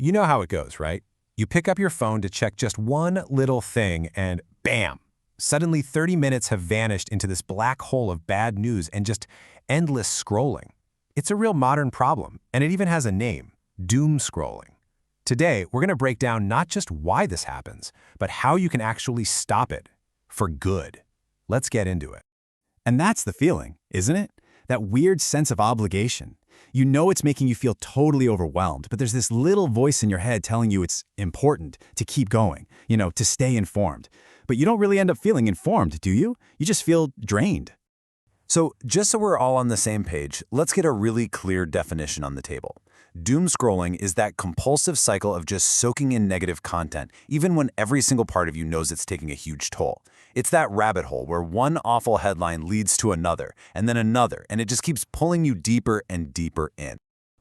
You know how it goes, right? You pick up your phone to check just one little thing and bam! Suddenly 30 minutes have vanished into this black hole of bad news and just endless scrolling. It's a real modern problem, and it even has a name: doomscrolling. Today, we're going to break down not just why this happens, but how you can actually stop it for good. Let's get into it. And that's the feeling, isn't it? That weird sense of obligation. You know it's making you feel totally overwhelmed, but there's this little voice in your head telling you it's important to keep going, to stay informed. But you don't really end up feeling informed, do you? You just feel drained. So just so we're all on the same page, let's get a really clear definition on the table. Doom scrolling is that compulsive cycle of just soaking in negative content, even when every single part of you knows it's taking a huge toll. It's that rabbit hole where one awful headline leads to another, and it just keeps pulling you deeper and deeper in.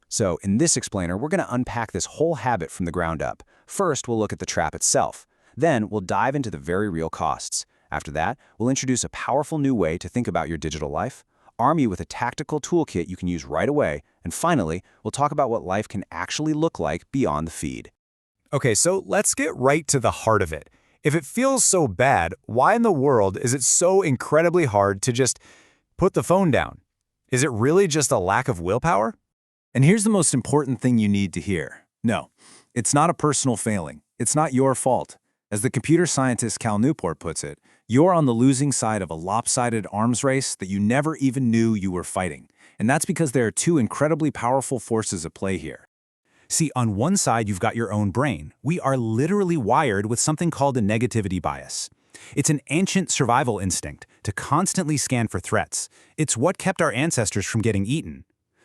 So in this explainer, we're going to unpack this whole habit from the ground up. First, we'll look at the trap itself. Then we'll dive into the very real costs. After that, we'll introduce a powerful new way to think about your digital life, arm you with a tactical toolkit you can use right away, and finally, we'll talk about what life can actually look like beyond the feed. Okay, so let's get right to the heart of it. If it feels so bad, why in the world is it so incredibly hard to just put the phone down? Is it really just a lack of willpower? And here's the most important thing you need to hear. No, it's not a personal failing. It's not your fault. As the computer scientist Cal Newport puts it, you're on the losing side of a lopsided arms race that you never even knew you were fighting. And that's because there are two incredibly powerful forces at play here. See, on one side, you've got your own brain. We are literally wired with something called a negativity bias. It's an ancient survival instinct to constantly scan for threats. It's what kept our ancestors from getting eaten.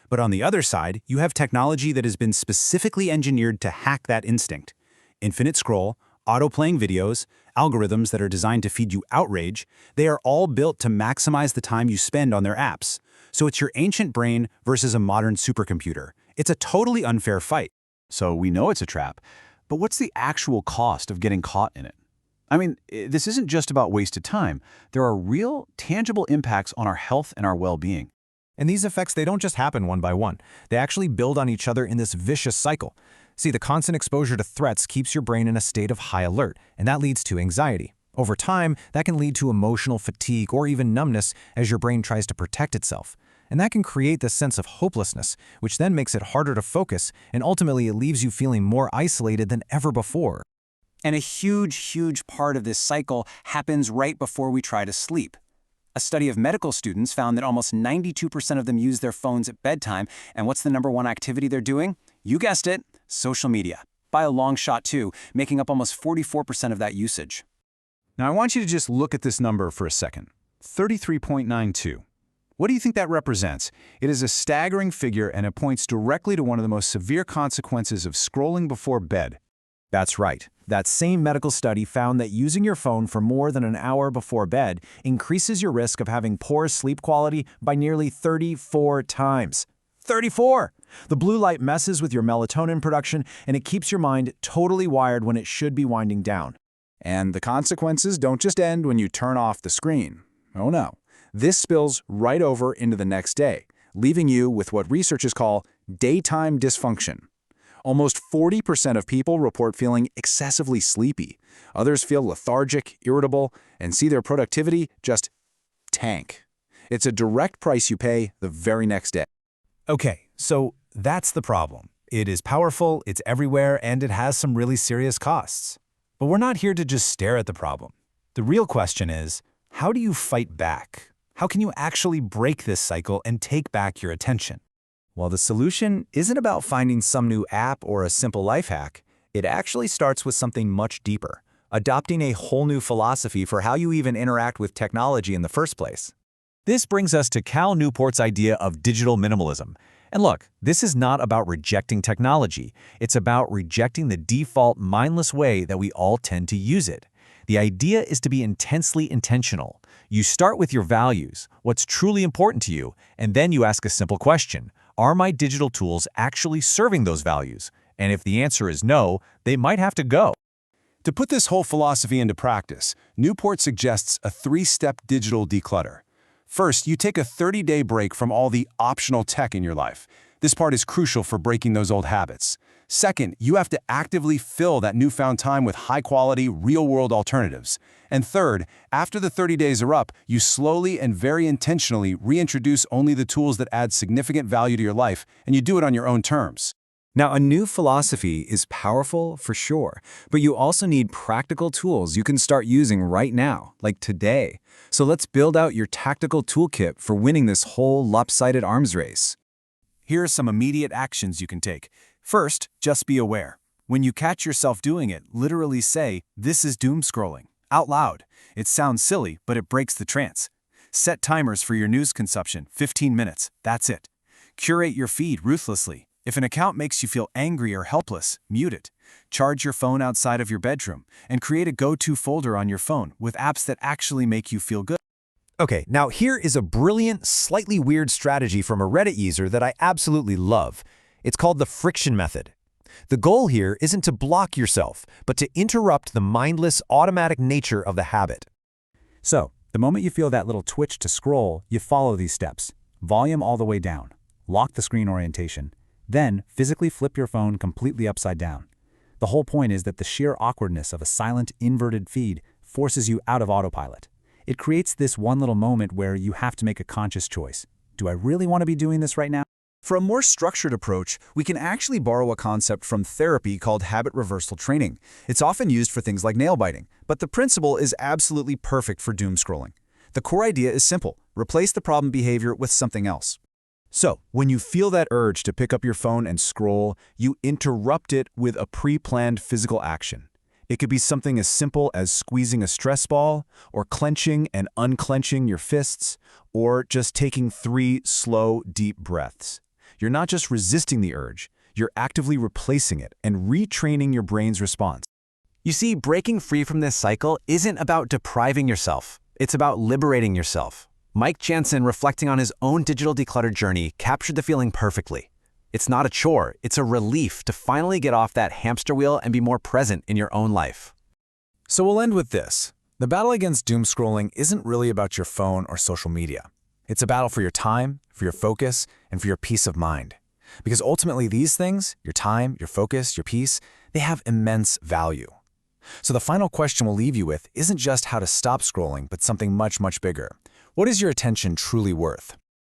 But on the other side, you have technology that has been specifically engineered to hack that instinct. Infinite scroll, auto-playing videos, algorithms that are designed to feed you outrage, they are all built to maximize the time you spend on their apps. So it's your ancient brain versus a modern supercomputer. It's a totally unfair fight. So we know it's a trap, but what's the actual cost of getting caught in it? I mean, this isn't just about wasted time. There are real, tangible impacts on our health and our well-being. And these effects, they don't just happen one by one. They actually build on each other in this vicious cycle. See, the constant exposure to threats keeps your brain in a state of high alert, and that leads to anxiety. Over time, that can lead to emotional fatigue or even numbness as your brain tries to protect itself. And that can create this sense of hopelessness, which then makes it harder to focus, and ultimately it leaves you feeling more isolated than ever before. And a huge part of this cycle happens right before we try to sleep. A study of medical students found that almost 92% of them use their phones at bedtime, and what's the #1 activity they're doing? You guessed it, social media. By a long shot too, making up almost 44% of that usage. Now I want you to just look at this number for a second. 33.92. What do you think that represents? It is a staggering figure, and it points directly to one of the most severe consequences of scrolling before bed. That's right. That same medical study found that using your phone for more than an hour before bed increases your risk of having poor sleep quality by nearly 34 times. 34! The blue light messes with your melatonin production, and it keeps your mind totally wired when it should be winding down. And the consequences don't just end when you turn off the screen. Oh no. This spills right over into the next day, leaving you with what researchers call daytime dysfunction. Almost 40% of people report feeling excessively sleepy. Others feel lethargic, irritable, and see their productivity just tank. It's a direct price you pay the very next day. Okay, so that's the problem. It is powerful, it's everywhere, and it has some really serious costs. But we're not here to just stare at the problem. The real question is, how do you fight back? How can you actually break this cycle and take back your attention? Well, the solution isn't about finding some new app or a simple life hack. It actually starts with something much deeper, adopting a whole new philosophy for how you even interact with technology in the first place. This brings us to Cal Newport's idea of digital minimalism. And look, this is not about rejecting technology. It's about rejecting the default mindless way that we all tend to use it. The idea is to be intensely intentional. You start with your values, what's truly important to you, and then you ask a simple question: are my digital tools actually serving those values? And if the answer is no, they might have to go. To put this whole philosophy into practice, Newport suggests a 3-step digital declutter. First, you take a 30-day break from all the optional tech in your life. This part is crucial for breaking those old habits. Second, you have to actively fill that newfound time with high-quality, real-world alternatives. And third, after the 30 days are up, you slowly and very intentionally reintroduce only the tools that add significant value to your life, and you do it on your own terms. Now, a new philosophy is powerful for sure, but you also need practical tools you can start using right now, like today. So let's build out your tactical toolkit for winning this whole lopsided arms race. Here are some immediate actions you can take. First, just be aware. When you catch yourself doing it, literally say, "This is doom scrolling," out loud. It sounds silly, but it breaks the trance. Set timers for your news consumption, 15 minutes, that's it. Curate your feed ruthlessly. If an account makes you feel angry or helpless, mute it. Charge your phone outside of your bedroom, and create a go-to folder on your phone with apps that actually make you feel good. Okay, now here is a brilliant, slightly weird strategy from a Reddit user that I absolutely love. It's called the friction method. The goal here isn't to block yourself, but to interrupt the mindless, automatic nature of the habit. So, the moment you feel that little twitch to scroll, you follow these steps. Volume all the way down. Lock the screen orientation. Then, physically flip your phone completely upside down. The whole point is that the sheer awkwardness of a silent, inverted feed forces you out of autopilot. It creates this one little moment where you have to make a conscious choice. Do I really want to be doing this right now? For a more structured approach, we can actually borrow a concept from therapy called habit reversal training. It's often used for things like nail biting, but the principle is absolutely perfect for doom scrolling. The core idea is simple: replace the problem behavior with something else. So, when you feel that urge to pick up your phone and scroll, you interrupt it with a pre-planned physical action. It could be something as simple as squeezing a stress ball, or clenching and unclenching your fists, or just taking 3 slow, deep breaths. You're not just resisting the urge, you're actively replacing it and retraining your brain's response. You see, breaking free from this cycle isn't about depriving yourself. It's about liberating yourself. Mike Jansen, reflecting on his own digital declutter journey, captured the feeling perfectly. It's not a chore, it's a relief to finally get off that hamster wheel and be more present in your own life. So we'll end with this. The battle against doom scrolling isn't really about your phone or social media. It's a battle for your time, for your focus, and for your peace of mind. Because ultimately these things, your time, your focus, your peace, they have immense value. So the final question we'll leave you with isn't just how to stop scrolling, but something much, much bigger. What is your attention truly worth?